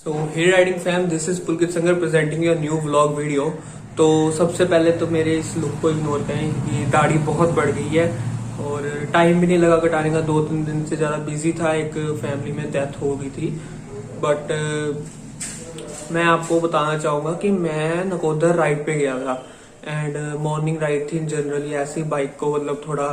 So hey riding fam, this is Pulkit Sangar presenting your new vlog video. तो सबसे पहले तो मेरे इस लुक को इग्नोर करें कि दाढ़ी बहुत बढ़ गई है और टाइम भी नहीं लगा कटाने का। 2-3 दिन से ज़्यादा बिजी था, एक फैमिली में डेथ हो गई थी। बट मैं आपको बताना चाहूँगा कि मैं नकोदर राइड पे गया था एंड मॉर्निंग राइड थी। जनरली ऐसे ही बाइक को मतलब थोड़ा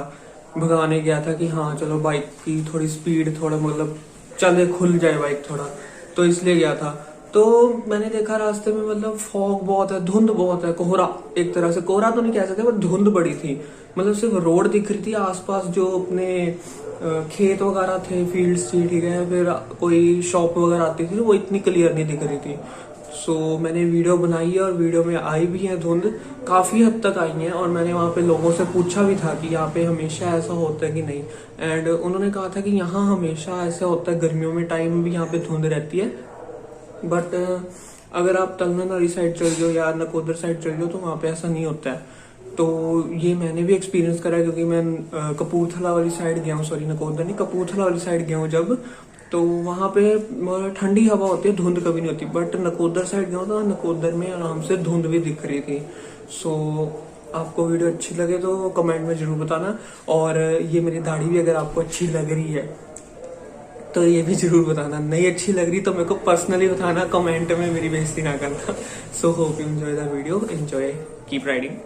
भगाने गया था कि हाँ चलो बाइक की थोड़ी स्पीड थोड़ा मतलब चले, खुल जाए बाइक थोड़ा, तो इसलिए गया था। तो मैंने देखा रास्ते में मतलब फॉग बहुत है, धुंध बहुत है, कोहरा, एक तरह से कोहरा तो नहीं कह सकते पर धुंध बड़ी थी। मतलब सिर्फ रोड दिख रही थी, आसपास जो अपने खेत वगैरह थे, फील्ड्स थी, ठीक है, फिर कोई शॉप वगैरह आती थी, वो इतनी क्लियर नहीं दिख रही थी। सो मैंने वीडियो बनाई है और वीडियो में आई भी है धुंध, काफ़ी हद तक आई है। और मैंने वहाँ पे लोगों से पूछा भी था कि यहाँ पे हमेशा ऐसा होता है कि नहीं, एंड उन्होंने कहा था कि यहाँ हमेशा ऐसा होता है, गर्मियों में टाइम भी यहाँ पे धुंध रहती है। बट अगर आप तलनारी साइड चल जाओ या नकोदर साइड चल जाओ तो वहाँ पे ऐसा नहीं होता है। तो ये मैंने भी एक्सपीरियंस करा है क्योंकि मैं कपूरथला वाली साइड गया हूँ, सॉरी नकोदर नहीं, कपूरथला वाली साइड गया हूँ जब, तो वहाँ पे ठंडी हवा होती है, धुंध कभी नहीं होती। बट नकोदर साइड गया हूँ तो नकोदर में आराम से धुंध भी दिख रही थी। सो आपको वीडियो अच्छी लगे तो कमेंट में जरूर बताना, और ये मेरी दाढ़ी भी अगर आपको अच्छी लग रही है तो ये भी जरूर बताना। नहीं अच्छी लग रही तो मेरे को पर्सनली बताना, कमेंट में मेरी बेइज्जती ना करना। So hope you enjoy the video, enjoy, keep riding.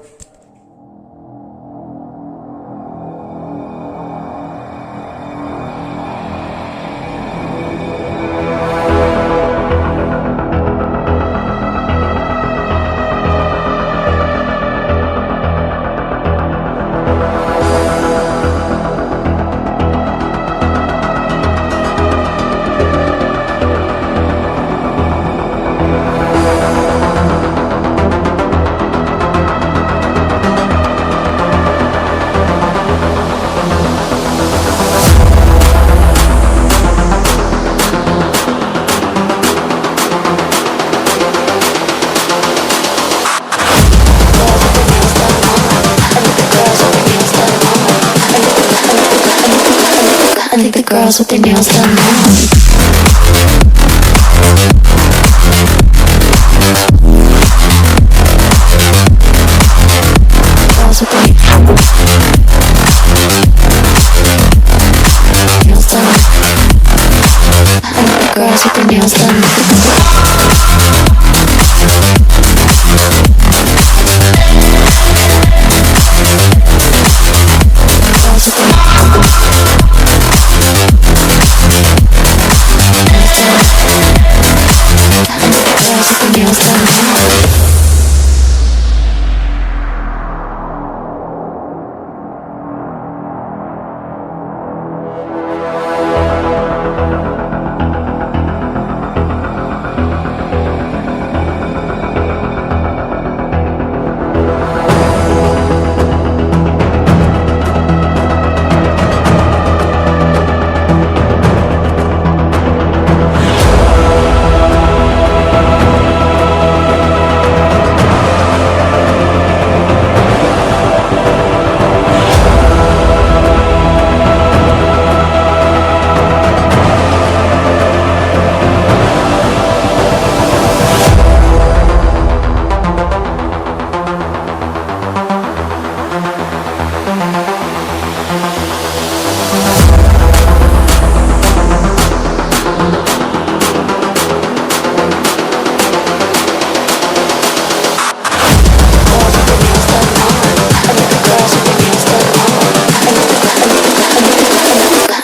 I think the girls with their nails done now. Girls with their nails done. I think the girls with their nails done.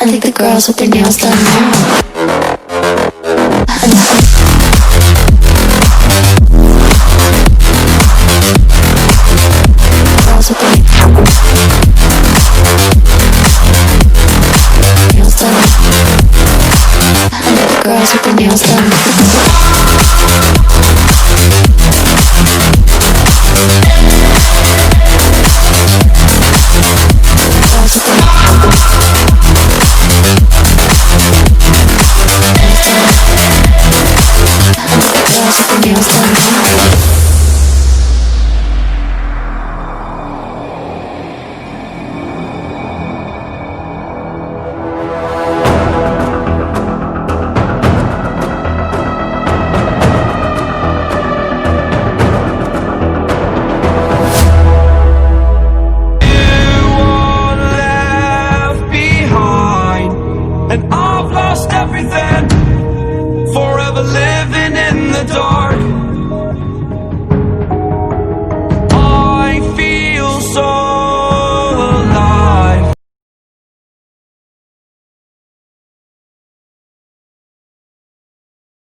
I think the girls with their nails done now. Girls with their nails done. I think the girls with their nails done. forever living in the dark. I feel so